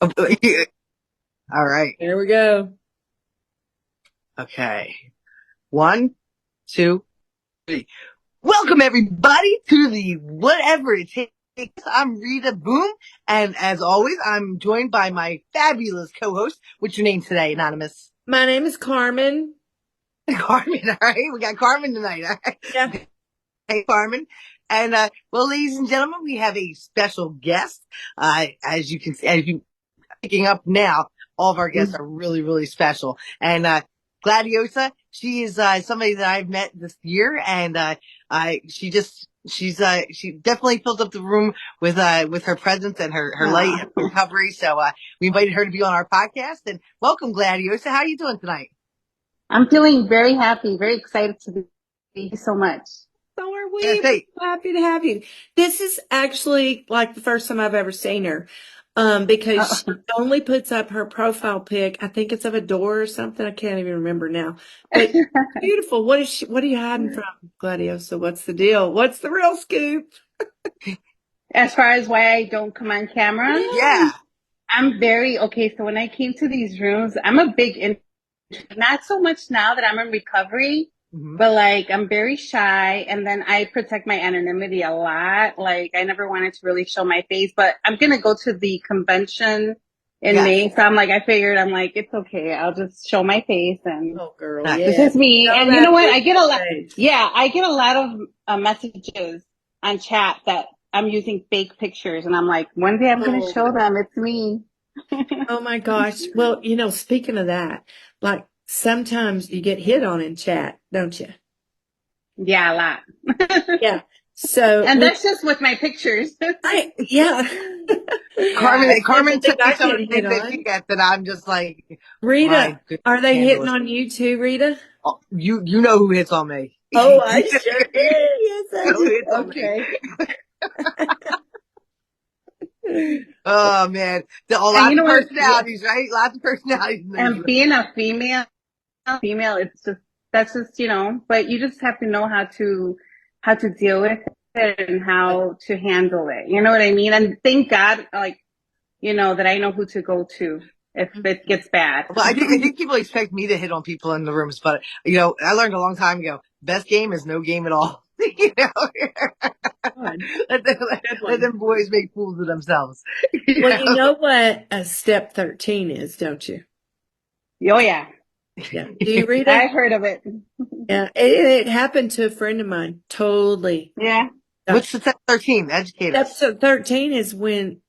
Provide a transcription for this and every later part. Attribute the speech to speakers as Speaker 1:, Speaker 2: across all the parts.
Speaker 1: All right.
Speaker 2: There we go.
Speaker 1: Okay. One, two, three. Welcome everybody to the Whatever It Takes. I'm Rita Boom, and as always, I'm joined by my fabulous co-host. What's your name today, Anonymous?
Speaker 2: My name is Carmen.
Speaker 1: Carmen. All right, we got Carmen tonight. All
Speaker 2: Yeah.
Speaker 1: right. Hey, Carmen. And well, ladies and gentlemen, we have a special guest. As you can see, as you picking up now, all of our guests are really, really special. And Gladiosa, she is somebody that I've met this year, and she definitely filled up the room with her presence and her light and recovery. So we invited her to be on our podcast. And welcome, Gladiosa. How are you doing tonight?
Speaker 3: I'm feeling very happy, very excited to be here so much.
Speaker 2: So are
Speaker 1: Yeah,
Speaker 2: we.
Speaker 1: say,
Speaker 2: We're happy to have you. This is actually like the first time I've ever seen her. Because
Speaker 3: Uh,
Speaker 2: she only puts up her profile pic. I think it's of a door or something. I can't even remember now. But beautiful. What are you hiding from, Gladiosa? What's the deal? What's the real scoop?
Speaker 3: as far as why I don't come on camera,
Speaker 2: Yeah.
Speaker 1: yeah.
Speaker 3: I'm very okay. So when I came to these rooms, I'm a not so much now that I'm in recovery,
Speaker 1: Mm-hmm.
Speaker 3: but like I'm very shy, and then I protect my anonymity a lot. Like I never wanted to really show my face, but I'm gonna go to the convention in
Speaker 1: Yes.
Speaker 3: May, so I'm like, it's okay. I'll just show my face and
Speaker 2: Oh, girl,
Speaker 1: Nice.
Speaker 3: this
Speaker 2: yeah.
Speaker 3: is me.
Speaker 2: Show
Speaker 3: And you know
Speaker 2: that
Speaker 3: what?
Speaker 2: big face.
Speaker 3: I get a lot of messages on chat that I'm using fake pictures. And I'm like, one day I'm going to
Speaker 2: Oh,
Speaker 3: show them it's me.
Speaker 2: oh my gosh. Well, speaking of that, like sometimes you get hit on in chat, don't you?
Speaker 3: Yeah, a lot.
Speaker 2: Yeah. So
Speaker 3: And
Speaker 2: with
Speaker 3: that's just with my pictures.
Speaker 2: yeah.
Speaker 3: Yeah.
Speaker 2: That's the
Speaker 1: Carmen
Speaker 2: thing
Speaker 1: sent me
Speaker 2: I
Speaker 1: some of
Speaker 2: get
Speaker 1: the
Speaker 2: hit
Speaker 1: things that she
Speaker 2: on.
Speaker 1: gets that I'm just like,
Speaker 2: Rita,
Speaker 1: my goodness,
Speaker 2: are they
Speaker 1: handle
Speaker 2: hitting
Speaker 1: it.
Speaker 2: on you too, Rita?
Speaker 1: Oh, you know who hits on me.
Speaker 2: Oh, I
Speaker 1: You
Speaker 2: sure do. Yes, I
Speaker 1: know who
Speaker 2: do.
Speaker 1: hits on me.
Speaker 2: Okay.
Speaker 1: Oh man,
Speaker 3: And you
Speaker 1: lots of
Speaker 3: know what? Yeah.
Speaker 1: personalities, right? Lots of personalities in those
Speaker 3: And
Speaker 1: rooms.
Speaker 3: being a female, it's just, that's just, but you just have to know how to deal with it and how to handle it. You know what I mean? And thank God, like, that I know who to go to if it gets bad.
Speaker 1: Well, I think people expect me to hit on people in the rooms, but I learned a long time ago. Best game is no game at all.
Speaker 2: Good.
Speaker 1: Let
Speaker 2: One.
Speaker 1: them boys make fools of themselves.
Speaker 2: Well, you know what a step 13 is, don't you?
Speaker 3: Oh yeah,
Speaker 2: Yeah. Do you read it?
Speaker 3: I've heard of it.
Speaker 2: Yeah. It happened to a friend of mine. Totally.
Speaker 3: Yeah.
Speaker 1: What's the step 13? Educate us.
Speaker 2: Step 13 is when,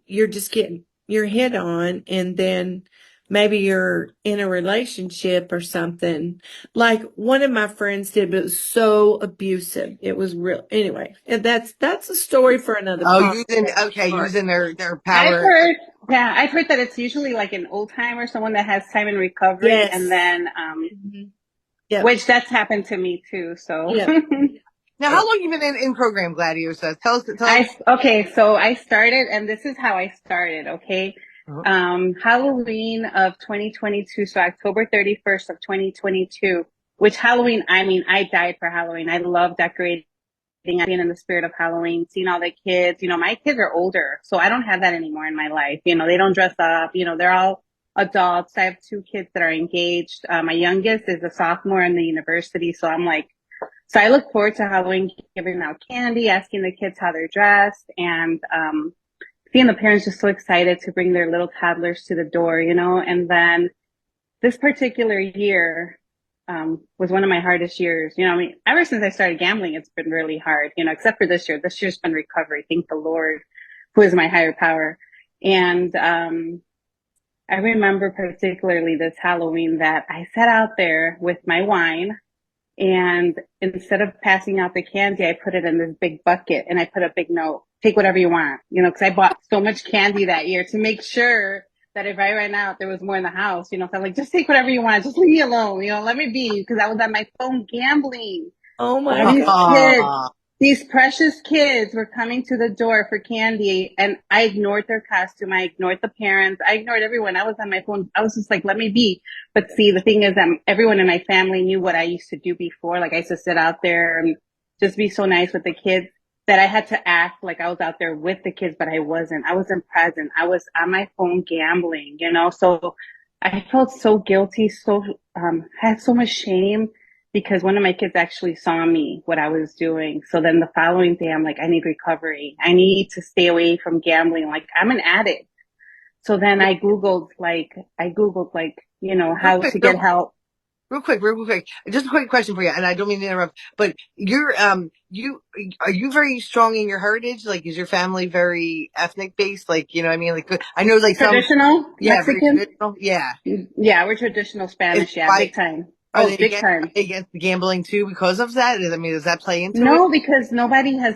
Speaker 2: you're just getting your hit on and then maybe you're in a relationship or something. Like one of my friends did, but it was so abusive. It was real. Anyway, and that's a story for another
Speaker 1: Oh,
Speaker 2: podcast.
Speaker 1: using their
Speaker 3: I've
Speaker 1: power.
Speaker 3: heard, yeah, I've heard that it's usually like an old timer, someone that has time in recovery, and
Speaker 2: Yes.
Speaker 3: then,
Speaker 2: Mhm. Yep.
Speaker 3: which that's happened to me too. So
Speaker 2: Yep.
Speaker 1: Now, how
Speaker 2: Yep.
Speaker 1: long you been in program, Gladiosa? Tell us.
Speaker 3: okay, so I started, and this is how I started, okay?
Speaker 1: Uh-huh.
Speaker 3: Halloween of 2022, so October 31st of 2022, which Halloween, I mean, I died for Halloween. I love decorating. I've been in the spirit of Halloween, seeing all the kids. My kids are older, so I don't have that anymore in my life. They don't dress up. They're all adults. I have two kids that are engaged. My youngest is a sophomore in the university, so so I look forward to Halloween, giving out candy, asking the kids how they're dressed, and seeing the parents just so excited to bring their little toddlers to the door. And then this particular year was one of my hardest years. I mean, ever since I started gambling, it's been really hard, except for this year. This year's been recovery. Thank the Lord, who is my higher power. And I remember particularly this Halloween that I sat out there with my wine, and instead of passing out the candy, I put it in this big bucket and I put a big note, take whatever you want, because I bought so much candy that year to make sure that if I ran out, there was more in the house, so I'm like, just take whatever you want. Just leave me alone, let me be, because I was on my phone gambling
Speaker 2: Oh my
Speaker 3: while
Speaker 2: God.
Speaker 3: these precious kids were coming to the door for candy, and I ignored their costume. I ignored the parents. I ignored everyone. I was on my phone. I was just like, let me be. But see, the thing is that everyone in my family knew what I used to do before. Like I used to sit out there and just be so nice with the kids. that I had to act like I was out there with the kids, but I wasn't. I wasn't present. I was on my phone gambling, you know? So I felt so guilty, had so much shame because one of my kids actually saw me, what I was doing. So then the following day, I'm like, I need recovery. I need to stay away from gambling. Like, I'm an addict. So then I Googled, you know,
Speaker 1: Real
Speaker 3: how
Speaker 1: quick,
Speaker 3: to get help.
Speaker 1: real quick. Just a quick question for you, and I don't mean to interrupt, but are you very strong in your heritage? Like, is your family very ethnic based? Like, you know what I mean? Like, I know like some,
Speaker 3: Traditional
Speaker 1: yeah, very
Speaker 3: Mexican?
Speaker 1: traditional. Yeah.
Speaker 3: Yeah, we're traditional
Speaker 1: Is
Speaker 3: Spanish. Yeah,
Speaker 1: why
Speaker 3: big time.
Speaker 1: are
Speaker 3: Oh, big time.
Speaker 1: they against the gambling too because of that? I mean, does that play into it?
Speaker 3: No, because nobody has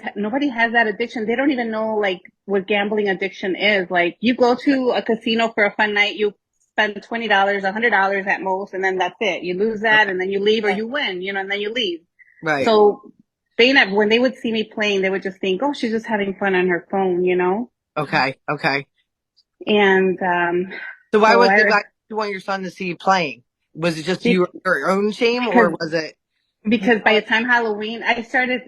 Speaker 3: that addiction. They don't even know like what gambling addiction is. Like you go
Speaker 1: Okay.
Speaker 3: to a casino for a fun night, you spend $20, $100 at most, and then that's it. You lose that,
Speaker 1: Okay.
Speaker 3: and then you leave, or
Speaker 2: Yeah.
Speaker 3: you win, you know, and then you leave.
Speaker 1: Right.
Speaker 3: So when they would see me playing, they would just think, "Oh, she's just having fun on her phone," you know.
Speaker 1: Okay. Okay.
Speaker 3: And
Speaker 1: So
Speaker 3: so
Speaker 1: why did you want your son to see you playing? Was it just
Speaker 3: be,
Speaker 1: your own shame, or
Speaker 3: because
Speaker 1: was it he
Speaker 3: because by
Speaker 1: saw
Speaker 3: the
Speaker 1: it?
Speaker 3: time Halloween, I started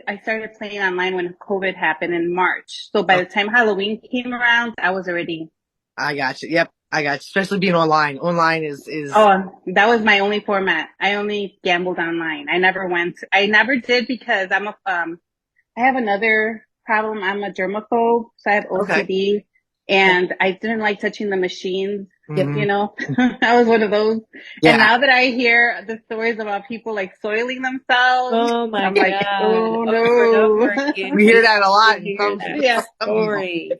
Speaker 3: playing online when COVID happened in March. So by
Speaker 1: Oh,
Speaker 3: the time Halloween came around, I was already.
Speaker 1: I got you. Yep, I got you. Especially being online. Online is
Speaker 3: Oh, that was my only format. I only gambled online. I never did because I have another problem. I'm a germaphobe, so I have
Speaker 1: okay.
Speaker 3: OCD,
Speaker 2: Okay.
Speaker 3: and I didn't like touching the machines.
Speaker 2: Yep.
Speaker 1: Hmm.
Speaker 3: You know, I was one of those. And
Speaker 1: Yeah.
Speaker 3: now that I hear the stories about people like soiling themselves,
Speaker 2: Oh my
Speaker 3: I'm like,
Speaker 2: God.
Speaker 3: oh
Speaker 2: Over and over
Speaker 3: no.
Speaker 2: again,
Speaker 1: We hear that a
Speaker 2: we
Speaker 1: lot in
Speaker 2: hear that
Speaker 3: Yeah.
Speaker 1: some people.
Speaker 2: story.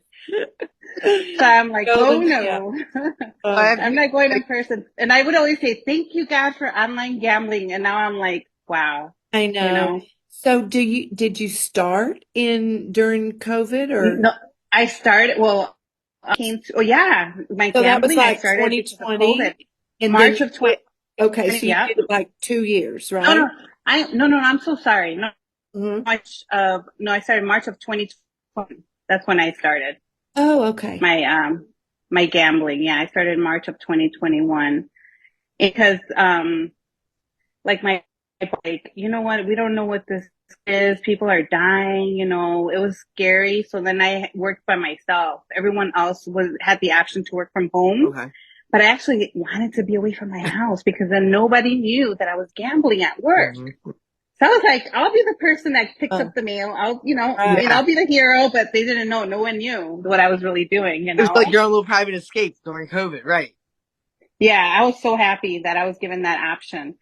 Speaker 3: So I'm like, oh
Speaker 2: So, yeah.
Speaker 3: no.
Speaker 1: I have to
Speaker 3: I'm
Speaker 1: be
Speaker 3: not going in
Speaker 1: like,
Speaker 3: person. And I would always say, thank you, God, for online gambling. And now I'm like, wow,
Speaker 2: I
Speaker 3: you
Speaker 2: know.
Speaker 3: know.
Speaker 2: So did you start in during COVID or
Speaker 3: No, I started, well, oh yeah, my
Speaker 2: so that was
Speaker 3: gambling, I
Speaker 2: like
Speaker 3: started because of
Speaker 2: 2020
Speaker 3: COVID.
Speaker 2: and then
Speaker 3: March
Speaker 2: you
Speaker 3: of
Speaker 2: quit. Okay,
Speaker 3: 2020,
Speaker 2: so you
Speaker 3: yeah.
Speaker 2: did it like 2 years,
Speaker 3: No,
Speaker 2: right?
Speaker 3: no, no, I'm so sorry. No,
Speaker 2: Hmm.
Speaker 3: no, I started March of 2020. That's when I started
Speaker 2: Oh, okay.
Speaker 3: my, my gambling. Yeah, I started March of 2021 because, like like, you know what, we don't know what this is. People are dying, you know, it was scary. So then I worked by myself. Everyone else had the option to work from home,
Speaker 1: okay.
Speaker 3: but I actually wanted to be away from my house because then nobody knew that I was gambling at work.
Speaker 1: Hmm.
Speaker 3: So I was like, I'll be the person that picks up
Speaker 2: Oh,
Speaker 3: the mail. I'll
Speaker 2: right.
Speaker 3: be the hero, but they didn't know. No one knew what I was really doing, you
Speaker 1: It was like
Speaker 3: know?
Speaker 1: your own little private escape during COVID, right?
Speaker 3: Yeah, I was so happy that I was given that option.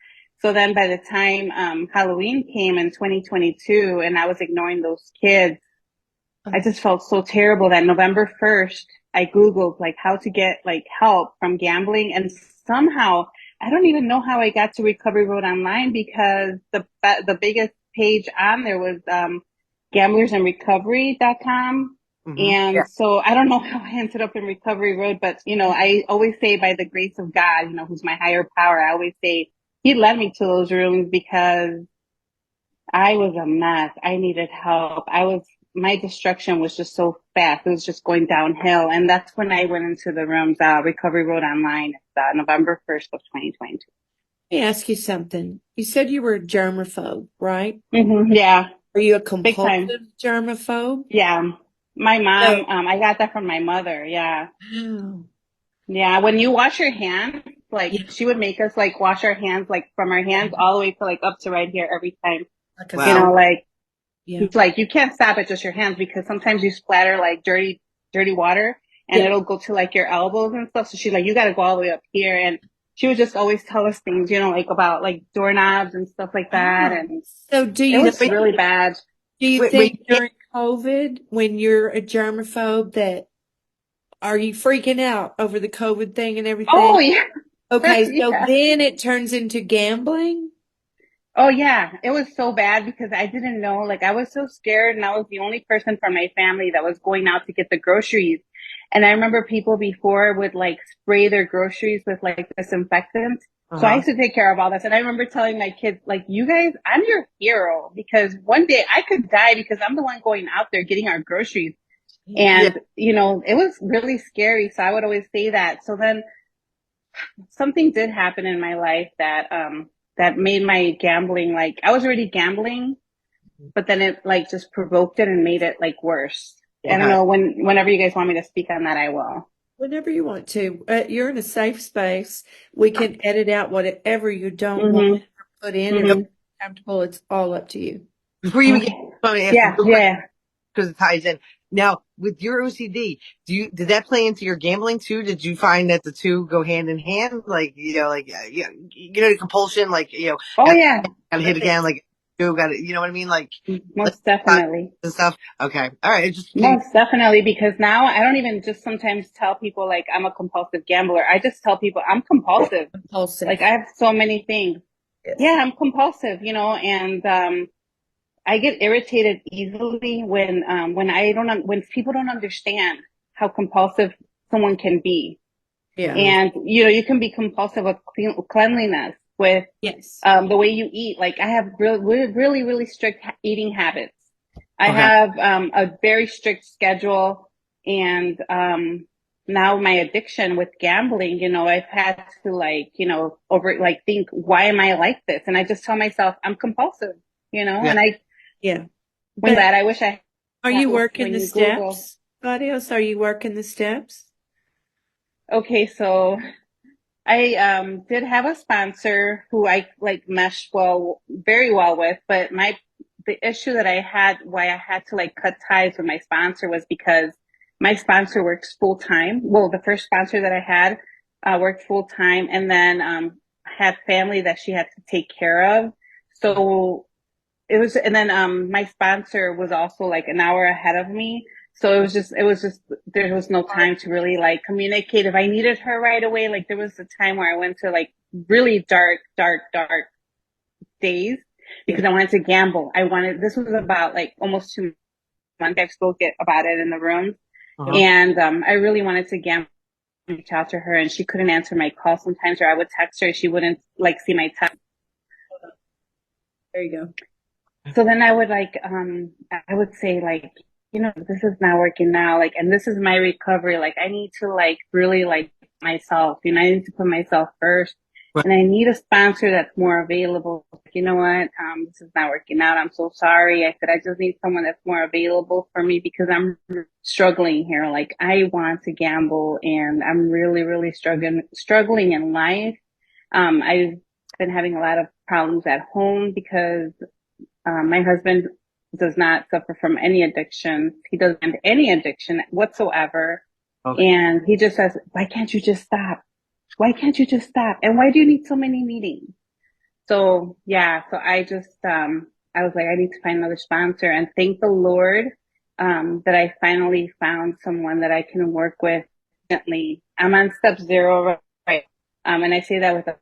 Speaker 3: So then by the time Halloween came in 2022 and I was ignoring those kids, I
Speaker 2: Oh,
Speaker 3: just felt so terrible that November 1st, I Googled like how to get like help from gambling. And somehow I don't even know how I got to Recovery Road Online because the biggest page on there was gamblersinrecovery.com.
Speaker 1: Hmm. Yeah.
Speaker 3: And so I don't know how I ended up in Recovery Road, but you know, I always say by the grace of God, you know, who's my higher power, I always say he led me to those rooms because I was a mess. I needed help. My destruction was just so fast. It was just going downhill. And that's when I went into the rooms, Recovery Road Online, November 1st of 2022.
Speaker 2: let me ask you something. You said you were a germaphobe, right?
Speaker 3: Yeah,
Speaker 2: Are you a
Speaker 3: big time.
Speaker 2: compulsive germaphobe?
Speaker 3: Yeah. My
Speaker 2: So,
Speaker 3: mom, I got that from my mother. Yeah.
Speaker 2: wow.
Speaker 3: Yeah. When you wash your hands, like
Speaker 2: Yeah,
Speaker 3: she would make us like wash our hands, like from our hands all the way to like up to right here every time,
Speaker 2: like a
Speaker 3: you
Speaker 1: Wow.
Speaker 3: know,
Speaker 2: soap.
Speaker 3: like,
Speaker 2: Yeah.
Speaker 3: it's like you can't stop at just your hands because sometimes you splatter like dirty water and
Speaker 2: Yeah.
Speaker 3: it'll go to like your elbows and stuff. So she's like, you got to go all the way up here. And she would just always tell us things, you know, like about like doorknobs and stuff like that.
Speaker 2: Oh.
Speaker 3: And
Speaker 2: So
Speaker 3: it
Speaker 1: No,
Speaker 3: was really bad.
Speaker 2: do you
Speaker 1: when
Speaker 2: think
Speaker 1: you
Speaker 2: during COVID, when you're a germaphobe, that are you freaking out over the COVID thing and everything?
Speaker 3: Oh yeah.
Speaker 2: Okay, so
Speaker 3: Yeah.
Speaker 2: then it turns into gambling?
Speaker 3: Oh yeah, it was so bad because I didn't know. Like I was so scared, and I was the only person from my family that was going out to get the groceries. And I remember people before would like spray their groceries with like disinfectant. So I
Speaker 1: uh-huh.
Speaker 3: used to take care of all this. And I remember telling my kids, like, you guys, I'm your hero because one day I could die because I'm the one going out there getting our groceries.
Speaker 1: Yeah.
Speaker 3: And, you know, it was really scary. So I would always say that. So then something did happen in my life that made my gambling, like I was already gambling, but then it like just provoked it and made it like worse. I don't
Speaker 1: Okay.
Speaker 3: know whenever you guys want me to speak on that, I will.
Speaker 2: Whenever you want to. You're in a safe space. We can edit out whatever you don't want
Speaker 3: Mm-hmm.
Speaker 2: to put in. If
Speaker 1: Yep.
Speaker 3: Mm-hmm.
Speaker 2: you're comfortable, it's all up to you.
Speaker 1: Before you begin,
Speaker 3: Okay.
Speaker 1: let me ask a
Speaker 3: Yeah,
Speaker 1: real quick
Speaker 3: yeah.
Speaker 1: because it ties in. Now, with your OCD, did that play into your gambling too? Did you find that the two go hand in hand? Like, compulsion, like,
Speaker 3: Oh
Speaker 1: gotta,
Speaker 3: yeah,
Speaker 1: gotta hit again, like, you gotta, you know what I mean? Like
Speaker 3: most definitely.
Speaker 1: and stuff. Okay. All right. It just came.
Speaker 3: Most definitely, because now I don't even just sometimes tell people like I'm a compulsive gambler. I just tell people I'm compulsive. Like I
Speaker 2: Impulsive.
Speaker 3: have so many things.
Speaker 2: Yes.
Speaker 3: Yeah, I'm compulsive, and I get irritated easily when people don't understand how compulsive someone can be.
Speaker 2: Yeah.
Speaker 3: And you can be compulsive with cleanliness, with
Speaker 2: Yes.
Speaker 3: the way you eat. Like I have really, really strict eating habits. I
Speaker 1: Okay.
Speaker 3: have a very strict schedule, and now my addiction with gambling, I've had to think, why am I like this? And I just tell myself I'm compulsive,
Speaker 1: Yeah.
Speaker 3: and
Speaker 2: Yeah.
Speaker 3: when
Speaker 2: But
Speaker 3: that I wish I
Speaker 2: are
Speaker 3: had
Speaker 2: you working
Speaker 3: when
Speaker 2: the
Speaker 3: you Google.
Speaker 2: steps, Gladios? Are you working the steps?
Speaker 3: Okay, so I did have a sponsor who I like meshed very well with, but the issue that I had, why I had to like cut ties with my sponsor, was because my sponsor works full time. Well, the first sponsor that I had worked full time, and then had family that she had to take care of. So it was, and then my sponsor was also like an hour ahead of me. So it was just there was no time to really like communicate. If I needed her right away, like there was a time where I went to like really dark, dark, dark days because
Speaker 2: Yeah.
Speaker 3: I wanted to gamble. This was about like almost 2 months. I spoke it about it in the room,
Speaker 1: Uh-huh.
Speaker 2: Yeah.
Speaker 3: and I really wanted to gamble, reach out to her, and she couldn't answer my call sometimes, or I would text her, she wouldn't like see my text.
Speaker 2: There you go.
Speaker 3: So then I would say like, this is not working now. Like, and this is my recovery. Like, I need to like really like myself, I need to put myself first,
Speaker 1: Right.
Speaker 3: and I need a sponsor that's more available. Like, you know what? This is not working out. I'm so sorry. I said, I just need someone that's more available for me because I'm struggling here. Like, I want to gamble and I'm really, really struggling in life. I've been having a lot of problems at home because my husband does not suffer from any addiction. He doesn't have any addiction whatsoever.
Speaker 1: Okay.
Speaker 3: And he just says, why can't you just stop? Why can't you just stop? And why do you need so many meetings? So yeah, so I was like, I need to find another sponsor, and thank the Lord, that I finally found someone that I can work with. I'm on step 0 right. And I say that with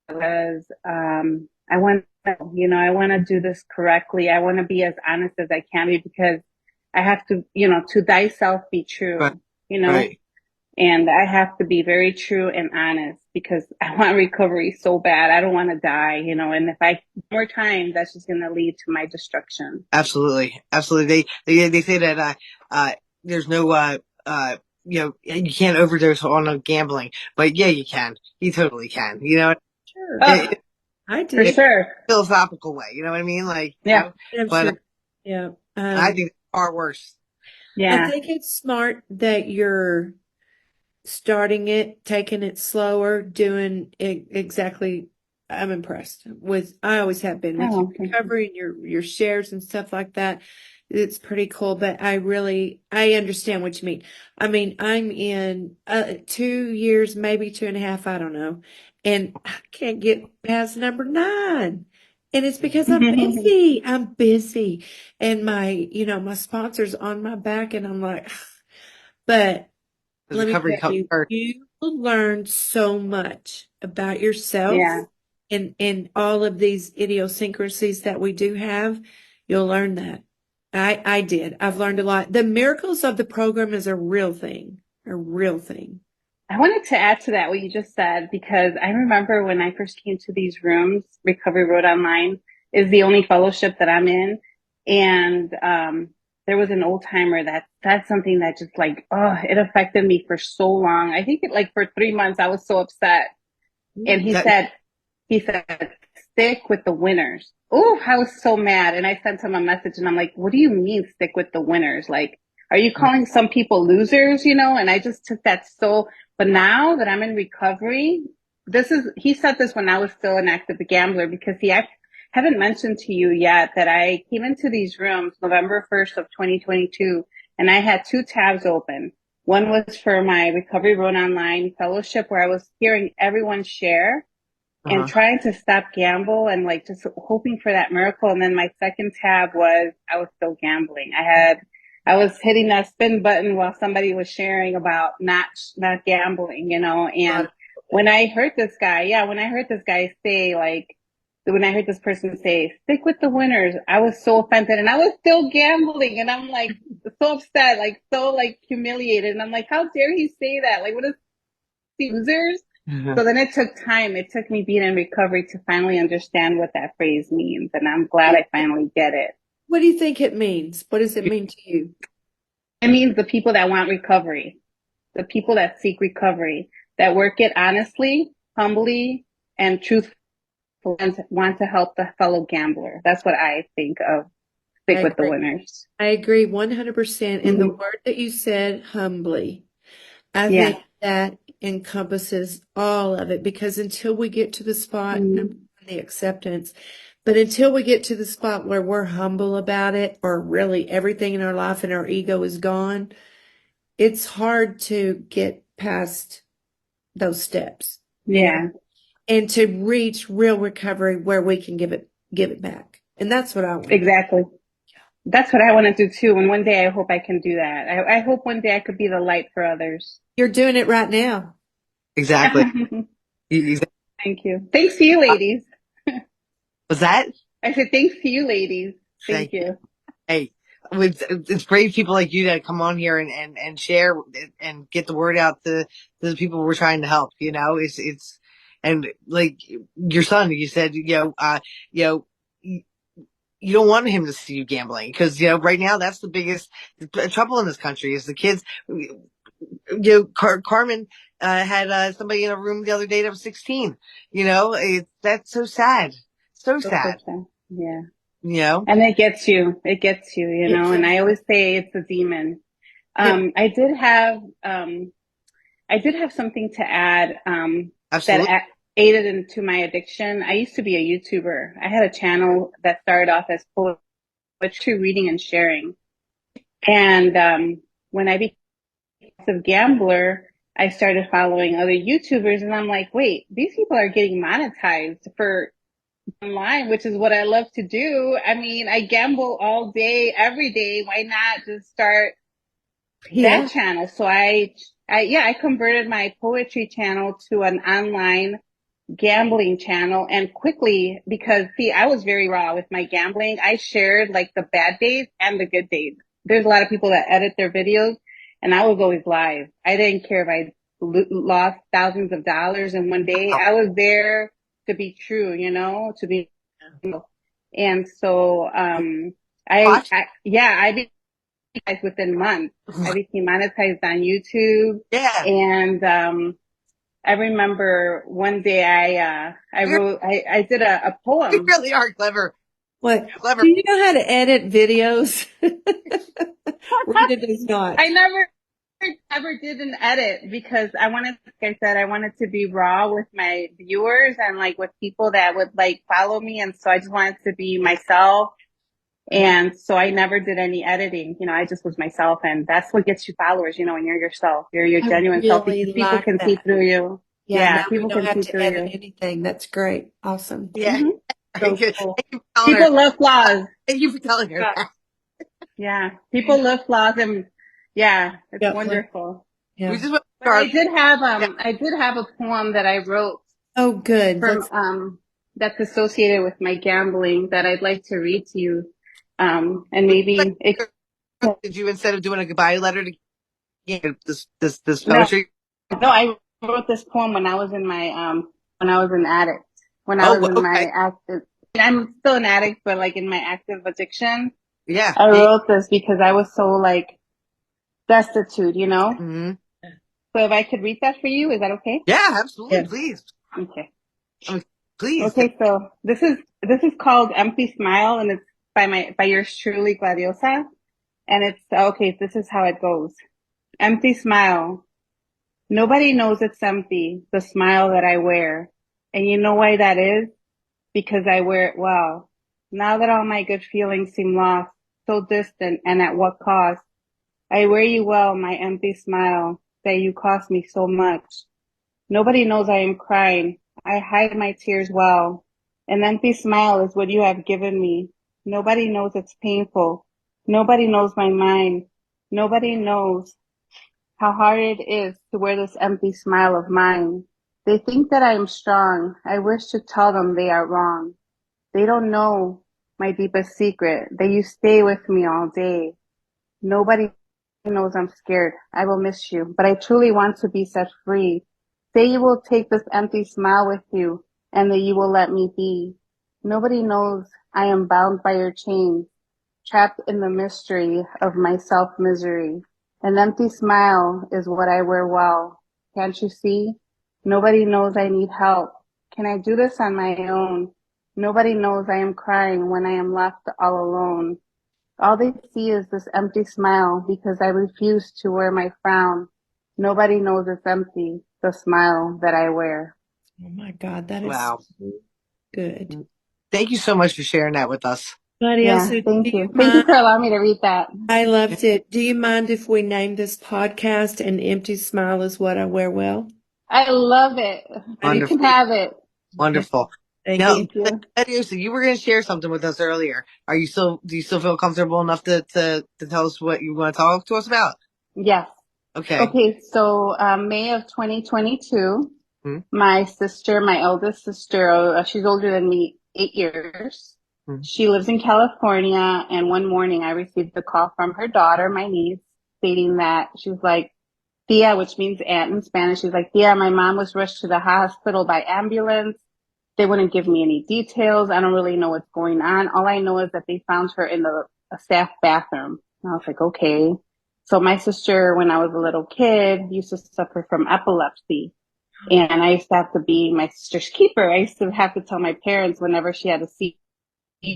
Speaker 3: because I want I want to do this correctly. I want to be as honest as I can be because I have to, to thyself be
Speaker 1: Right.
Speaker 3: true,
Speaker 1: Right.
Speaker 3: and I have to be very true and honest because I want recovery so bad. I don't want to die, and if I more time, that's just going to lead to my destruction.
Speaker 1: Absolutely. Absolutely. They say that, there's no, you can't overdose on gambling, but yeah, you can. You totally can.
Speaker 2: Sure.
Speaker 3: Oh,
Speaker 1: It,
Speaker 2: I
Speaker 3: for
Speaker 2: did.
Speaker 3: sure.
Speaker 1: philosophical way. You know what I mean? Like,
Speaker 3: Yeah.
Speaker 2: I'm
Speaker 1: but
Speaker 2: sure. Yeah.
Speaker 1: I think it's far worse.
Speaker 2: I
Speaker 3: Yeah.
Speaker 2: think it's smart that you're starting it, taking it slower, doing it exactly. I'm impressed with, I always have been with your
Speaker 3: Oh, thank you.
Speaker 2: recovery and your shares and stuff like that. It's pretty cool, but I understand what you mean. I mean, I'm in 2 years, maybe 2.5, I don't know. And I can't get past number 9. And it's because I'm busy. I'm busy. And my sponsor's on my back and I'm like, but
Speaker 1: Because
Speaker 2: let me
Speaker 1: recovery
Speaker 2: tell
Speaker 1: comes
Speaker 2: you,
Speaker 1: first.
Speaker 2: you will learn so much about yourself
Speaker 3: Yeah.
Speaker 2: and all of these idiosyncrasies that we do have. You'll learn that. I did. I've learned a lot. The miracles of the program is a real thing, a real thing.
Speaker 3: I wanted to add to that what you just said because I remember when I first came to these rooms, Recovery Road Online is the only fellowship that I'm in. And there was an old timer that's something that just like, oh, it affected me for so long. I think for 3 months I was so upset. And
Speaker 1: That,
Speaker 3: he said, stick with the winners. Oh, I was so mad. And I sent him a message and I'm like, what do you mean stick with the winners? Like, are you calling some people losers, you know? And I just took that but now that I'm in recovery, he said this when I was still an active gambler because I haven't mentioned to you yet that I came into these rooms November 1st of 2022 and I had 2 tabs open. One was for my Recovery Road Online fellowship where I was hearing everyone share and trying to stop gamble and like just hoping for that miracle. And then my second tab was I was still gambling. I was hitting that spin button while somebody was sharing about not gambling, you know. And when I heard this guy say like, when I heard this person say, stick with the winners, I was so offended and I was still gambling. And I'm like so upset, like so like humiliated. And I'm like, how dare he say that? Like, what is losers? So then it took time. It took me being in recovery to finally understand what that phrase means. And I'm glad I finally get it.
Speaker 2: What do you think it means? What does it mean to you?
Speaker 3: It means the people that want recovery, the people that seek recovery, that work it honestly, humbly, and truthfully, and want to help the fellow gambler. That's what I think of. Stick with the winners.
Speaker 2: I agree 100%. And the word that you said, humbly, I think that encompasses all of it because until we get to the spot, the acceptance, but until we get to the spot where we're humble about it, or really everything in our life and our ego is gone, it's hard to get past those steps.
Speaker 3: Yeah.
Speaker 2: And to reach real recovery where we can give it back. And that's what I want.
Speaker 3: Exactly. That's what I want to do too. And one day I hope I can do that. I hope one day I could be the light for others.
Speaker 2: You're doing it right now.
Speaker 1: Exactly.
Speaker 3: Thank you. Thanks to you, ladies.
Speaker 1: Was that?
Speaker 3: I said thanks to you, ladies. Thank you.
Speaker 1: Hey, it's brave people like you that come on here and share and get the word out to the people we're trying to help. You know, it's and like your son, you said, you know, you don't want him to see you gambling because, you know, right now that's the biggest trouble in this country is the kids. You know, Carmen had somebody in a room the other day that was 16. You know, that's so sad. So sad.
Speaker 3: Yeah.
Speaker 1: You know,
Speaker 3: and it gets you, you know, and I always say it's a demon. I did have something to add, that aided into my addiction. I used to be a YouTuber. I had a channel that started off as poetry reading and sharing. And, when I became a compulsive gambler, I started following other YouTubers and I'm like, wait, these people are getting monetized for online, which is what I love to do. I mean, I gamble all day, every day. Why not just start that channel? So I converted my poetry channel to an online gambling channel and quickly, because see, I was very raw with my gambling. I shared like the bad days and the good days. There's a lot of people that edit their videos and I was always live. I didn't care if I lost thousands of dollars in one day. I was there to be true, you know, to be, and so, I became within months. I became monetized on YouTube.
Speaker 1: Yeah.
Speaker 3: And, I remember one day I did a poem.
Speaker 1: You really are clever.
Speaker 2: What?
Speaker 1: Clever.
Speaker 2: Do you know how to edit videos? Rita does not.
Speaker 3: I never did an edit because I wanted to be raw with my viewers and like with people that would like follow me. And so I just wanted to be myself. And so I never did any editing. You know, I just was myself, and that's what gets you followers. You know, when you're yourself, you're your genuine self. People can see through you.
Speaker 2: Yeah, people can see through you. Anything. That's great. Awesome.
Speaker 1: Yeah.
Speaker 3: So cool. People love flaws.
Speaker 1: Thank you for telling her that.
Speaker 3: Yeah, people love flaws, and yeah, it's wonderful.
Speaker 2: Yeah.
Speaker 3: But I did have a poem that I wrote.
Speaker 2: Oh, good.
Speaker 3: From that's associated with my gambling that I'd like to read to you. And maybe
Speaker 1: did you, instead of doing a goodbye letter to this poetry?
Speaker 3: No, I wrote this poem when I was in my when I was an addict. When I was in my active, I'm still an addict, but like in my active addiction.
Speaker 1: Yeah.
Speaker 3: I wrote this because I was so like destitute, you know.
Speaker 1: Mm-hmm.
Speaker 3: So if I could read that for you, is that okay?
Speaker 1: Yeah, absolutely. Please.
Speaker 3: Okay.
Speaker 1: Please.
Speaker 3: Okay, so this is called Empty Smile, and it's by yours truly, Gladiosa. And it's okay, this is how it goes. Empty smile. Nobody knows it's empty, the smile that I wear. And you know why that is? Because I wear it well. Now that all my good feelings seem lost, so distant, and at what cost? I wear you well, my empty smile, that you cost me so much. Nobody knows I am crying. I hide my tears well. An empty smile is what you have given me. Nobody knows it's painful. Nobody knows my mind. Nobody knows how hard it is to wear this empty smile of mine. They think that I am strong. I wish to tell them they are wrong. They don't know my deepest secret, that you stay with me all day. Nobody knows I'm scared. I will miss you, but I truly want to be set free. Say you will take this empty smile with you and that you will let me be. Nobody knows I am bound by your chains, trapped in the mystery of my self-misery. An empty smile is what I wear well. Can't you see? Nobody knows I need help. Can I do this on my own? Nobody knows I am crying when I am left all alone. All they see is this empty smile because I refuse to wear my frown. Nobody knows it's empty, the smile that I wear.
Speaker 2: Oh my God, that is
Speaker 1: Wow.
Speaker 2: so good.
Speaker 1: Thank you so much for sharing that with us.
Speaker 2: Claudia,
Speaker 3: Yeah,
Speaker 2: so do
Speaker 3: thank
Speaker 2: you
Speaker 3: you. Thank you
Speaker 2: mind?
Speaker 3: for allowing me to read that.
Speaker 2: I loved it. Do you mind if we name this podcast "An Empty Smile is What I Wear Well"?
Speaker 3: I love it.
Speaker 2: I do
Speaker 3: You can
Speaker 1: Wonderful.
Speaker 2: too.
Speaker 3: have it.
Speaker 1: Wonderful.
Speaker 2: Thank
Speaker 1: Now,
Speaker 2: you.
Speaker 3: Thank you.
Speaker 1: Gladius, you were going to share something with us earlier. Do you still feel comfortable enough to tell us what you want to talk to us about?
Speaker 3: Yes.
Speaker 1: Okay.
Speaker 3: Okay, so May of 2022,
Speaker 1: Hmm?
Speaker 3: my eldest sister, she's older than me 8 years.
Speaker 1: Hmm.
Speaker 3: She lives in California, and one morning I received a call from her daughter, my niece, stating that she was like, Tia, which means aunt in Spanish. She's like, Tia, my mom was rushed to the hospital by ambulance. They wouldn't give me any details. I don't really know what's going on. All I know is that they found her in the a staff bathroom. And I was like, okay. So my sister, when I was a little kid, used to suffer from epilepsy. And I used to have to be my sister's keeper. I used to have to tell my parents whenever she had a seizure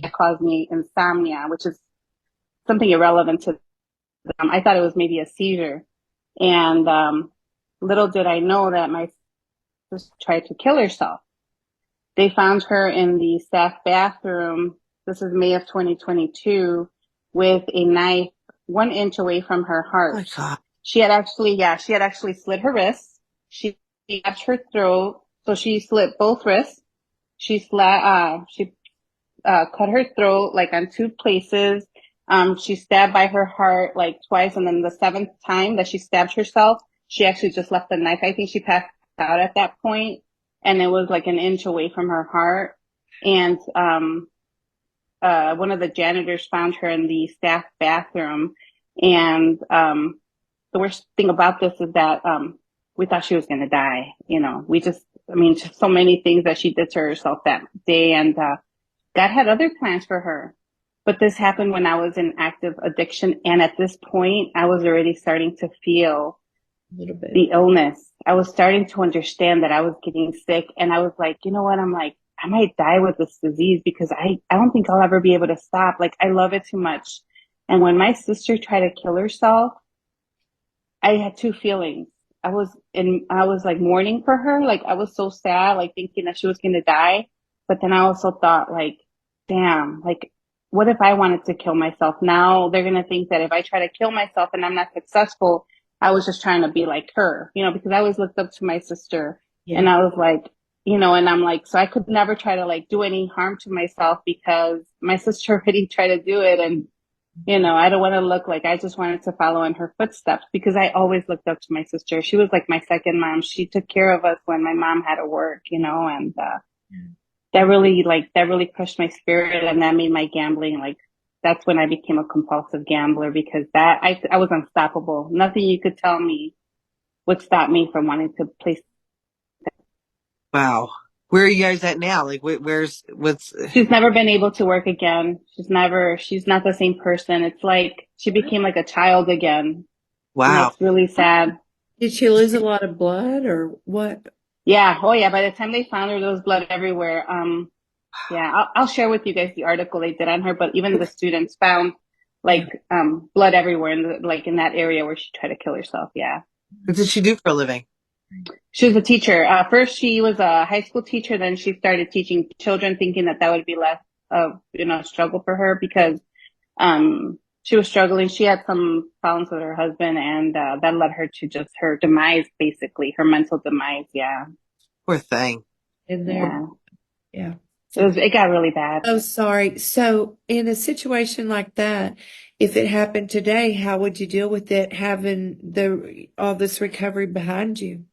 Speaker 3: that caused me insomnia, which is something irrelevant to them. I thought it was maybe a seizure. And little did I know that my sister tried to kill herself. They found her in the staff bathroom. This is May of 2022 with a knife 1 inch away from her
Speaker 1: Oh my
Speaker 3: heart.
Speaker 1: God.
Speaker 3: She had actually slit her wrists. She stabbed her throat. So she slit both wrists. She cut her throat like on two places. She stabbed by her heart like twice. And then the seventh time that she stabbed herself, she actually just left the knife. I think she passed out at that point, and it was like 1 inch away from her heart. And, one of the janitors found her in the staff bathroom. And, the worst thing about this is that, we thought she was going to die. Just so many things that she did to herself that day. And, God had other plans for her. But this happened when I was in active addiction. And at this point, I was already starting to feel
Speaker 2: A little bit.
Speaker 3: the illness. I was starting to understand that I was getting sick. And I was like, you know what? I'm like, I might die with this disease because I don't think I'll ever be able to stop. Like, I love it too much. And when my sister tried to kill herself, I had two feelings. I was like mourning for her. Like, I was so sad, like thinking that she was going to die. But then I also thought like, damn, like, what if I wanted to kill myself? Now they're going to think that if I try to kill myself and I'm not successful, I was just trying to be like her, because I always looked up to my sister.
Speaker 2: Yeah.
Speaker 3: And I was like, and I'm like, so I could never try to like do any harm to myself because my sister already tried to do it. And I don't want to look like I just wanted to follow in her footsteps because I always looked up to my sister. She was like my second mom. She took care of us when my mom had to work, and that really crushed my spirit, and that made my gambling like that's when I became a compulsive gambler because that I was unstoppable. Nothing you could tell me would stop me from wanting to play.
Speaker 1: Wow. Where are you guys at now? Like, what's,
Speaker 3: She's never been able to work again. She's not the same person. It's like she became like a child again. And
Speaker 1: wow.
Speaker 3: it's really sad.
Speaker 2: Did she lose a lot of blood or what?
Speaker 3: Yeah. Oh yeah. By the time they found her, there was blood everywhere. Yeah, I'll share with you guys the article they did on her, but even the students found
Speaker 2: Yeah.
Speaker 3: like blood everywhere in like in that area where she tried to kill herself. Yeah.
Speaker 1: What did she do for a living?
Speaker 3: She was a teacher. First she was a high school teacher, then she started teaching children thinking that that would be less of, struggle for her because she was struggling. She had some problems with her husband and that led her to just her demise, basically, her mental demise. Yeah.
Speaker 1: Poor thing.
Speaker 2: In there.
Speaker 3: Yeah.
Speaker 2: Yeah.
Speaker 3: It got really bad.
Speaker 2: Oh, sorry. So in a situation like that, if it happened today, how would you deal with it having all this recovery behind you?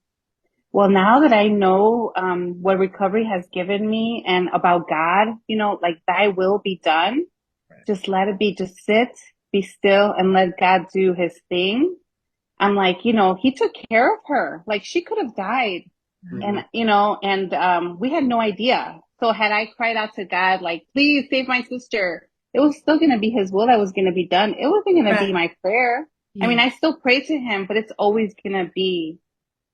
Speaker 3: Well, now that I know what recovery has given me and about God, like thy will be done, just let it be, just sit, be still, and let God do his thing. I'm like, he took care of her. Like she could have died.
Speaker 1: Mhm.
Speaker 3: And we had no idea. So had I cried out to God, like, please save my sister, it was still going to be his will that was going to be done. It wasn't going to be
Speaker 2: Right.
Speaker 3: my prayer. I mean,
Speaker 2: Yeah.
Speaker 3: I still pray to him, but it's always going to be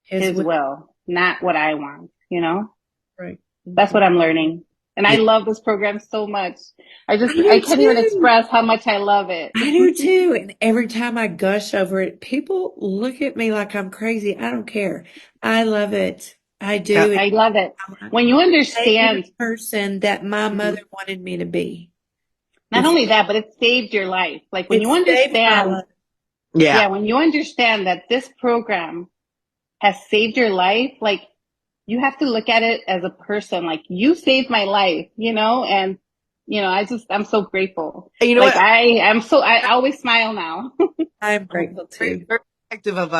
Speaker 2: His
Speaker 3: his
Speaker 2: will.
Speaker 3: will, not what I want.
Speaker 2: Right.
Speaker 3: That's
Speaker 2: Okay.
Speaker 3: what I'm learning. And I
Speaker 1: Yeah.
Speaker 3: love this program so much.
Speaker 2: I
Speaker 3: I
Speaker 2: do
Speaker 3: can't even
Speaker 2: too.
Speaker 3: express how much I love it.
Speaker 2: I do too. And every time I gush over it, people look at me like I'm crazy. I don't care. I love it. I
Speaker 1: Yeah.
Speaker 2: do.
Speaker 3: I love it.
Speaker 2: And
Speaker 3: When you
Speaker 2: I made
Speaker 3: understand,
Speaker 2: the person that my
Speaker 3: mhm,
Speaker 2: mother wanted me to be.
Speaker 3: not
Speaker 2: It's
Speaker 3: only that, but it saved your life. Like when
Speaker 2: it
Speaker 3: you
Speaker 2: saved my
Speaker 3: understand,
Speaker 2: life.
Speaker 1: Yeah.
Speaker 3: yeah, when you understand that this program has saved your life, like you have to look at it as a person, like you saved my life, and I'm so grateful.
Speaker 1: And you know
Speaker 3: Like
Speaker 1: what?
Speaker 3: I always smile now.
Speaker 2: I'm
Speaker 1: I'm
Speaker 2: grateful
Speaker 1: very,
Speaker 2: too.
Speaker 1: very protective of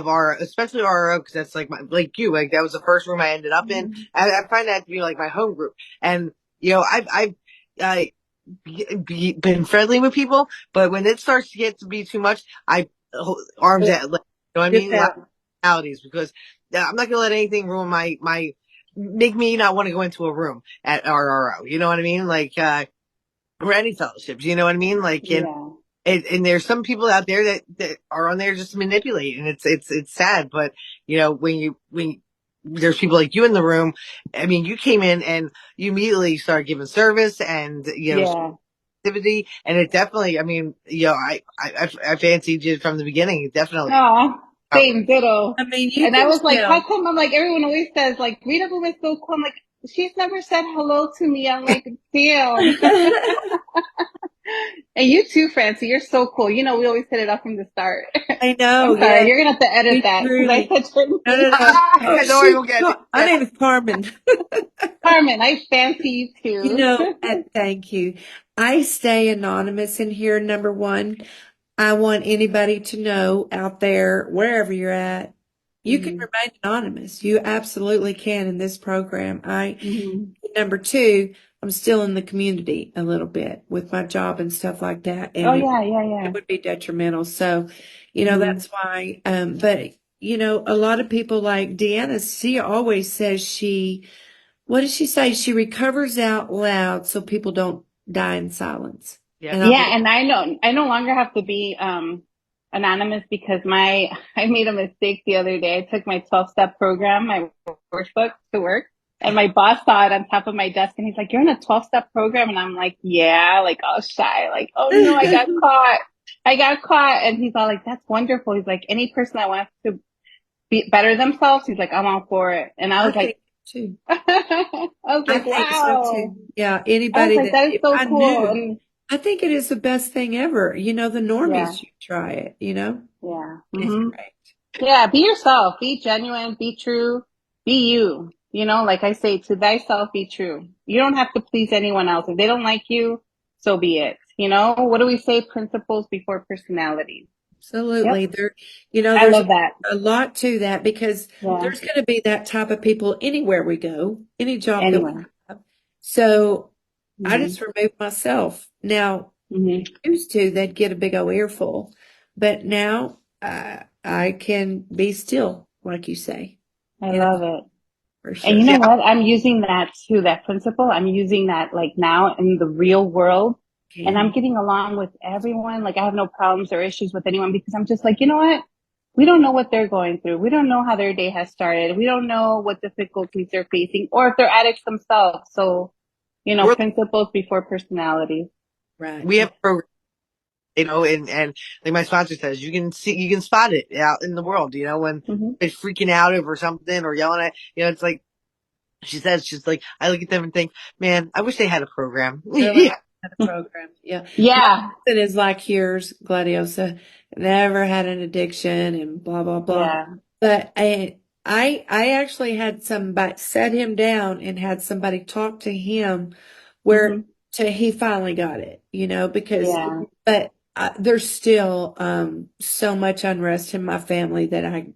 Speaker 1: our, especially our, because that's like like you, like that was the first room I ended up in.
Speaker 2: Mhm.
Speaker 1: I find that to be like my home group. And, I've been friendly with people, but when it starts to get to be too much, arms out, like, you know what I
Speaker 2: Dip
Speaker 1: mean? Like,
Speaker 2: out.
Speaker 1: personalities, because I'm not going to let anything ruin make me not want to go into a room at RRO. You know what I mean? Like, or any fellowships, you know what I mean? Like,
Speaker 3: Yeah.
Speaker 1: and there's some people out there that are on there just to manipulate, and it's sad. But when there's people like you in the room, I mean, you came in and you immediately started giving service and
Speaker 3: Yeah.
Speaker 1: activity, and it definitely, I mean, I fancied you from the beginning, definitely.
Speaker 3: Oh,
Speaker 1: Oh,
Speaker 3: same, ditto.
Speaker 2: I mean, you
Speaker 3: And I
Speaker 2: can
Speaker 3: was like, how
Speaker 2: tell.
Speaker 3: come? I'm like, everyone always says, like, Rita was so cool. I'm like, she's never said hello to me. I'm like, damn. And you too, Francie. You're so cool. We always set it up from the start.
Speaker 2: I know.
Speaker 3: I'm sorry.
Speaker 2: Yeah.
Speaker 3: You're going to have to edit
Speaker 2: You
Speaker 3: that because I
Speaker 2: truly.
Speaker 3: said your
Speaker 2: No,
Speaker 3: name.
Speaker 2: no, no. Oh,
Speaker 1: don't worry,
Speaker 2: shoot.
Speaker 1: we'll get it.
Speaker 2: My name is Carmen.
Speaker 3: Carmen, I fancy you too.
Speaker 2: Thank you. I stay anonymous in here, number one. I want anybody to know out there, wherever you're at, you can
Speaker 3: Hmm.
Speaker 2: remain anonymous. You absolutely can in this program.
Speaker 3: Hmm.
Speaker 2: Number two, I'm still in the community a little bit with my job and stuff like that,
Speaker 3: Oh,
Speaker 2: and
Speaker 3: yeah, yeah,
Speaker 2: it
Speaker 3: yeah.
Speaker 2: would be detrimental. So,
Speaker 3: Hmm.
Speaker 2: that's why, but a lot of people like Deanna, she always says what does she say? She recovers out loud so people don't die in silence.
Speaker 1: Yep.
Speaker 2: And I'm
Speaker 3: Yeah, and I know I no longer have to be anonymous because I made a mistake the other day. I took my 12-step program, my workbook to work, and my boss saw it on top of my desk and he's like, "You're in a 12-step program?" And I'm like, "Yeah," like all shy, like, "Oh no, I got caught. I got caught." And he's all like, "That's wonderful." He's like, "Any person that wants to be better themselves," he's like, "I'm all for it." And I
Speaker 2: I
Speaker 3: was like,
Speaker 2: think too.
Speaker 3: I was
Speaker 2: I
Speaker 3: like,
Speaker 2: think so
Speaker 3: "Wow."
Speaker 2: too. Yeah,
Speaker 3: I was
Speaker 2: anybody
Speaker 3: like,
Speaker 2: that
Speaker 3: "That is
Speaker 2: if
Speaker 3: so
Speaker 2: I
Speaker 3: cool."
Speaker 2: knew,
Speaker 3: And
Speaker 2: I think it is the best thing ever. The
Speaker 3: yeah,
Speaker 2: normies should try it.
Speaker 3: yeah.
Speaker 2: It's
Speaker 3: Hmm.
Speaker 2: great.
Speaker 3: Yeah, be yourself, be genuine, be true, be you. Like I say, to thyself be true. You don't have to please anyone else. If they don't like you, so be it. What do we say? Principles before personalities.
Speaker 2: Absolutely.
Speaker 3: Yep. I
Speaker 2: There's
Speaker 3: love that.
Speaker 2: a lot to that because
Speaker 3: Yeah.
Speaker 2: there's going to be that type of people anywhere we go, any job that we
Speaker 3: Anyway.
Speaker 2: have. So I
Speaker 3: Hmm.
Speaker 2: just remove myself. Now,
Speaker 3: Hmm.
Speaker 2: used to, they'd get a big old earful, but now I can be still, like you say,
Speaker 3: I
Speaker 2: you know,
Speaker 3: love it.
Speaker 2: for
Speaker 3: And you
Speaker 2: sure.
Speaker 3: know
Speaker 1: Yeah.
Speaker 3: what? I'm using that too, that principle. I'm using that like now in the real world. And I'm
Speaker 2: Can.
Speaker 3: getting along with everyone. Like I have no problems or issues with anyone because I'm just like, you know what? we don't know what they're going through. We don't know how their day has started. We don't know what difficulties they're facing or if they're addicts themselves. So,
Speaker 1: We're
Speaker 3: principles before personality.
Speaker 2: Right.
Speaker 1: we have programs, and like my sponsor says, you can spot it out in the world, when
Speaker 3: Mm-hmm.
Speaker 1: they're freaking out over something or yelling at, it's like, she's like, I look at them and think, man, I wish they had a program.
Speaker 2: Really had a program. Yeah. My
Speaker 3: Yeah.
Speaker 2: husband is like yours, Gladiosa. Never had an addiction and blah, blah, blah.
Speaker 3: Yeah.
Speaker 2: But I actually had somebody set him down and had somebody talk to him where
Speaker 3: Mm-hmm.
Speaker 2: he finally got it, because,
Speaker 3: Yeah.
Speaker 2: but there's still so much unrest in my family that I,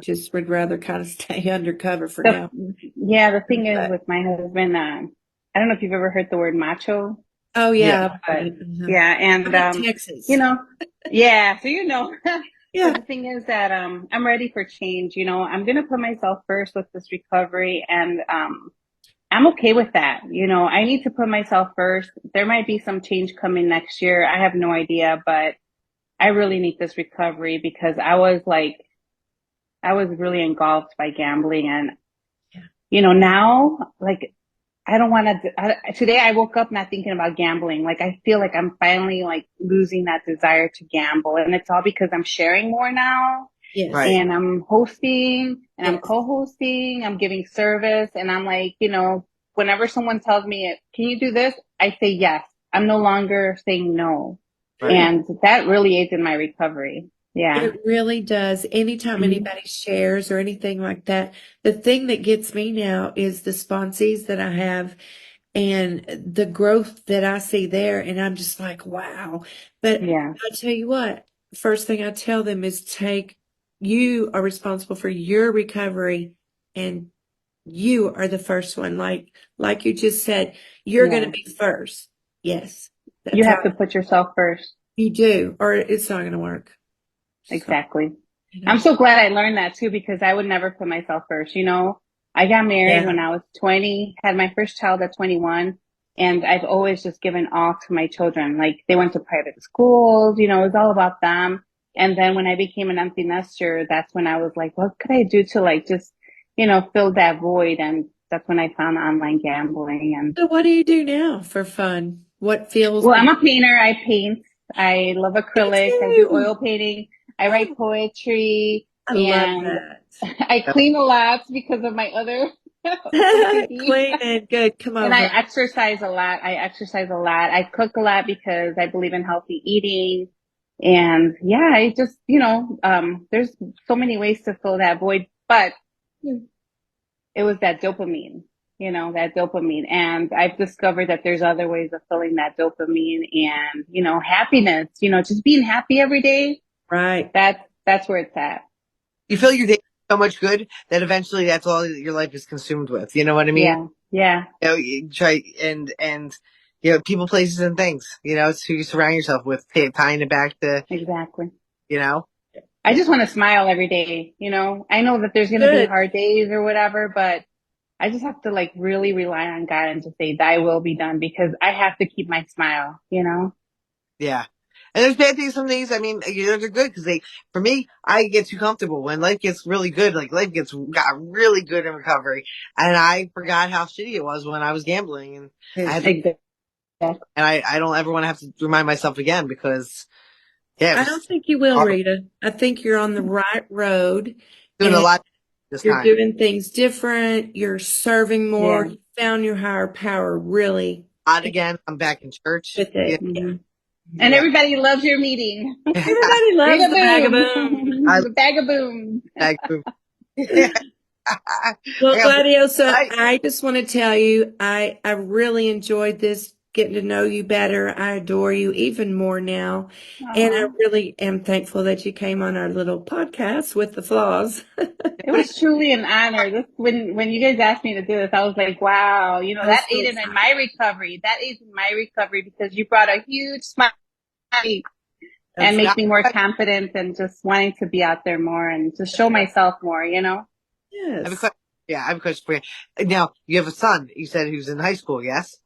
Speaker 2: just would rather kind of stay undercover for now.
Speaker 3: The thing is
Speaker 2: But,
Speaker 3: with my husband, I don't know if you've ever heard the word macho,
Speaker 2: oh
Speaker 1: Yeah.
Speaker 2: yeah.
Speaker 3: but
Speaker 2: Uh-huh.
Speaker 3: yeah.
Speaker 2: I'm
Speaker 3: And,
Speaker 2: in Texas.
Speaker 3: you know, yeah. So, but
Speaker 2: Yeah.
Speaker 3: the thing is that, I'm ready for change. I'm going to put myself first with this recovery and, I'm okay with that. I need to put myself first. There might be some change coming next year. I have no idea, but I really need this recovery because I was really engulfed by gambling and, now like I don't want to, today I woke up not thinking about gambling. Like I feel like I'm finally like losing that desire to gamble and it's all because I'm sharing more now
Speaker 2: Yes.
Speaker 1: Right.
Speaker 3: and I'm hosting and I'm
Speaker 2: Yes.
Speaker 3: co-hosting, I'm giving service and I'm like, whenever someone tells me, can you do this? I say yes. I'm no longer saying no.
Speaker 1: Right.
Speaker 3: And that really aids in my recovery. Yeah.
Speaker 2: It really does. Anytime
Speaker 3: Mm-hmm.
Speaker 2: anybody shares or anything like that, the thing that gets me now is the sponsees that I have and the growth that I see there. And I'm just like, wow. But
Speaker 3: Yeah.
Speaker 2: I tell you what, first thing I tell them is you are responsible for your recovery and you are the first one. Like you just said, you're going to
Speaker 3: Yeah.
Speaker 2: be first. Yes,
Speaker 3: You
Speaker 2: that's how
Speaker 3: have to put yourself first.
Speaker 2: you do, or it's not going to work. So,
Speaker 3: Exactly. I'm so glad I learned that too because I would never put myself first. I got married
Speaker 2: yeah.
Speaker 3: when I was 20, had my first child at 21, and I've always just given all to my children. Like they went to private schools, it was all about them. And then when I became an empty nester, that's when I was like, what could I do to like just, fill that void? And that's when I found online gambling. And
Speaker 2: So what do you do now for fun? What feels
Speaker 3: well,
Speaker 2: good?
Speaker 3: I'm a painter. I paint. I love
Speaker 2: Me
Speaker 3: acrylic. I do
Speaker 2: too.
Speaker 3: oil painting. I write
Speaker 2: Oh,
Speaker 3: poetry
Speaker 2: I love
Speaker 3: and
Speaker 2: that.
Speaker 3: I clean a lot because of my other OCD.
Speaker 2: Clean and good. Come
Speaker 3: And I
Speaker 2: over.
Speaker 3: exercise a lot. I cook a lot because I believe in healthy eating. And yeah, I just, there's so many ways to fill that void, but it was that dopamine, that dopamine. And I've discovered that there's other ways of filling that dopamine and, happiness, just being happy every day.
Speaker 2: Right.
Speaker 3: That's where it's at.
Speaker 1: You feel your day so much good that eventually that's all your life is consumed with. You know what I mean?
Speaker 3: Yeah. Yeah.
Speaker 1: You try and people, places, and things. It's who you surround yourself with. Tying it back to
Speaker 3: Exactly.
Speaker 1: you know.
Speaker 3: I just want to smile every day. I know that there's going to be
Speaker 2: Good.
Speaker 3: hard days or whatever, but I just have to like really rely on God and just say, thy will be done because I have to keep my smile.
Speaker 1: Yeah. And there's bad things some days. I mean, they're good because for me, I get too comfortable when life gets really good. Like life got really good in recovery, and I forgot how shitty it was when I was gambling, and I had
Speaker 2: Yes.
Speaker 1: to,
Speaker 3: Exactly.
Speaker 1: and I don't ever want to have to remind myself again because it
Speaker 2: I don't
Speaker 1: was
Speaker 2: think you will,
Speaker 1: hard.
Speaker 2: Rita. I think you're on the right road
Speaker 1: Doing a
Speaker 2: and
Speaker 1: lot this
Speaker 2: you're
Speaker 1: time.
Speaker 2: doing things different. You're serving more.
Speaker 3: Yeah.
Speaker 2: You found your higher power really
Speaker 1: Odd again. I'm back in church.
Speaker 2: with
Speaker 1: Yeah,
Speaker 2: it. Yeah.
Speaker 3: Hmm. And
Speaker 1: yeah.
Speaker 3: everybody loves your meeting.
Speaker 2: Everybody loves
Speaker 3: Rita
Speaker 2: the
Speaker 3: Boom.
Speaker 1: I
Speaker 3: The bag of boom.
Speaker 1: back. Yeah.
Speaker 2: Well,
Speaker 1: I got
Speaker 2: Gladiosa,
Speaker 1: right.
Speaker 2: I just want to tell you, I really enjoyed this, getting to know you better. I adore you even more now. And I
Speaker 3: Aw.
Speaker 2: really am thankful that you came on our little podcast with the flaws.
Speaker 3: It was truly an honor. This when you guys asked me to do this, I was like, wow,
Speaker 2: I was
Speaker 3: that
Speaker 2: so
Speaker 3: aided in
Speaker 2: excited.
Speaker 3: my recovery. That aided in my recovery because you brought a huge smile and
Speaker 2: That's
Speaker 1: Now,
Speaker 3: make me more confident and just wanting to be out there more and just show myself more.
Speaker 1: I have a
Speaker 2: yes.
Speaker 1: question. Yeah, I have a question for you. Now, you have a son. You said who's in high school. Yes.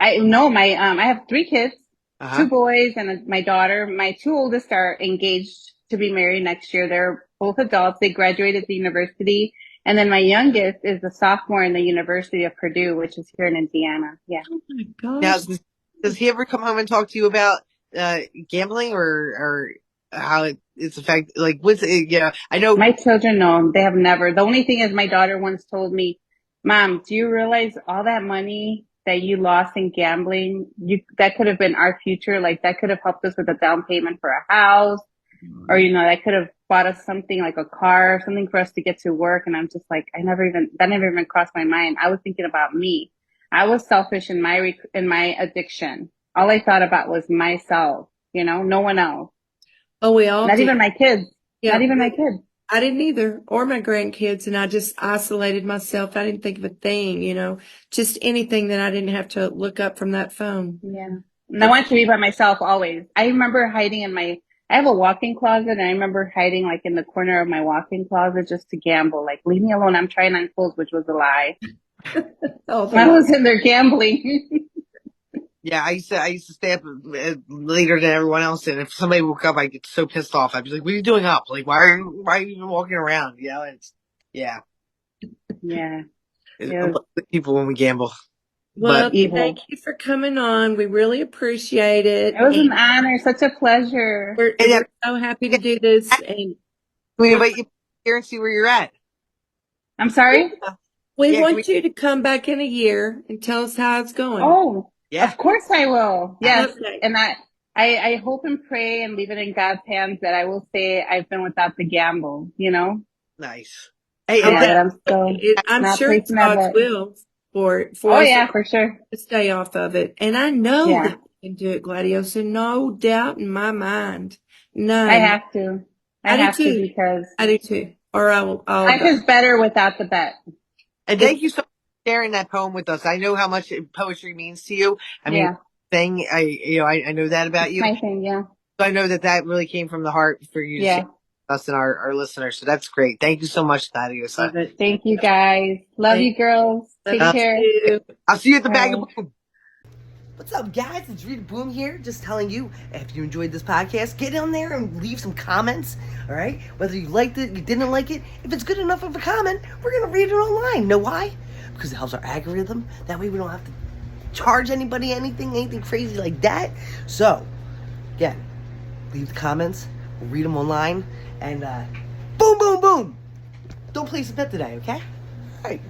Speaker 3: I know I have three kids,
Speaker 1: Uh
Speaker 3: two
Speaker 1: huh.
Speaker 3: boys and my daughter. My two oldest are engaged to be married next year. They're both adults. They graduated the university. And then my youngest is a sophomore in the University of Purdue, which is here in Indiana. Yeah.
Speaker 2: Oh my
Speaker 1: Now,
Speaker 2: gosh.
Speaker 1: does he ever come home and talk to you about gambling or how it's affected? Like, what's it, I know.
Speaker 3: My children know. They have never. The only thing is my daughter once told me, Mom, do you realize all that money that you lost in gambling, that could have been our future. Like that could have helped us with a down payment for a house, or that could have bought us something like a car, something for us to get to work. And I'm just like, that never even crossed my mind. I was thinking about me. I was selfish in my addiction. All I thought about was myself, no one else.
Speaker 2: Oh, we all
Speaker 3: Not
Speaker 2: did.
Speaker 3: even my kids.
Speaker 2: Yeah.
Speaker 3: Not even my kids.
Speaker 2: I didn't either, or my grandkids, and I just isolated myself. I didn't think of a thing, just anything that I didn't have to look up from that phone.
Speaker 3: Yeah. And I wanted to be by myself always. I remember hiding I have a walk-in closet, and I remember hiding like in the corner of my walk-in closet just to gamble. Like, leave me alone. I'm trying on clothes, which was a lie.
Speaker 2: Oh,
Speaker 3: I was in there gambling.
Speaker 1: Yeah, I used to stay up later than everyone else, and if somebody woke up, I get so pissed off. I'd be like, "What are you doing up? Like, why are you even walking around?" Yeah,
Speaker 3: Yeah.
Speaker 1: I'm like the people when we gamble, but
Speaker 2: well,
Speaker 3: Evil.
Speaker 2: thank you for coming on. We really appreciate it.
Speaker 3: It was
Speaker 2: And
Speaker 3: an honor, such a pleasure.
Speaker 1: yeah,
Speaker 2: we're so happy to do this. And
Speaker 1: we invite you here and see where you're at.
Speaker 3: I'm sorry?
Speaker 2: we
Speaker 1: Yeah, can we?
Speaker 2: want you to come back in a year and tell us how it's going.
Speaker 3: Oh,
Speaker 1: Yeah,
Speaker 3: of course I will. Yes.
Speaker 2: Okay.
Speaker 3: And I hope and pray and leave it in God's hands that I will say I've been without the gamble,
Speaker 1: nice. Hey,
Speaker 2: Oh,
Speaker 1: and
Speaker 3: Yeah,
Speaker 1: thank
Speaker 3: that I'm still
Speaker 2: I'm
Speaker 3: not
Speaker 2: sure it's
Speaker 3: placing that
Speaker 2: God's
Speaker 3: bet.
Speaker 2: will for
Speaker 3: Oh
Speaker 2: us
Speaker 3: yeah, for sure.
Speaker 2: to stay off of it. And I know
Speaker 3: Yeah,
Speaker 2: that we can do it, Gladiosa. No doubt in my mind.
Speaker 3: I
Speaker 2: None.
Speaker 3: have to. I
Speaker 2: I do
Speaker 3: have to
Speaker 2: too.
Speaker 3: because
Speaker 2: I do too. Or I'll
Speaker 3: life
Speaker 2: die.
Speaker 3: is better without the bet.
Speaker 1: thank you so much for sharing that poem with us. I know how much poetry means to you. I mean,
Speaker 3: Yeah,
Speaker 1: I know that about
Speaker 3: it's
Speaker 1: you.
Speaker 3: my thing. Yeah,
Speaker 1: So I know that really came from the heart for you to share
Speaker 3: yeah.
Speaker 1: with us and our listeners. So that's great. Thank you so much, Gladiosa.
Speaker 2: Love it.
Speaker 3: Thank you guys. Love
Speaker 2: Thank
Speaker 3: you, girls.
Speaker 2: love
Speaker 3: Take
Speaker 2: you
Speaker 1: Uh,
Speaker 3: care.
Speaker 2: too.
Speaker 1: I'll see you at the Bag of
Speaker 3: Bye.
Speaker 1: Boom. What's up, guys? It's Rita Boom here, just telling you, if you enjoyed this podcast, get on there and leave some comments, all right? Whether you liked it, you didn't like it, if it's good enough of a comment, we're going to read it online. Know why? Because it helps our algorithm. That way we don't have to charge anybody anything crazy like that. So, again, leave the comments, we'll read them online, and boom, boom, boom! Don't place a bet today, okay? All right.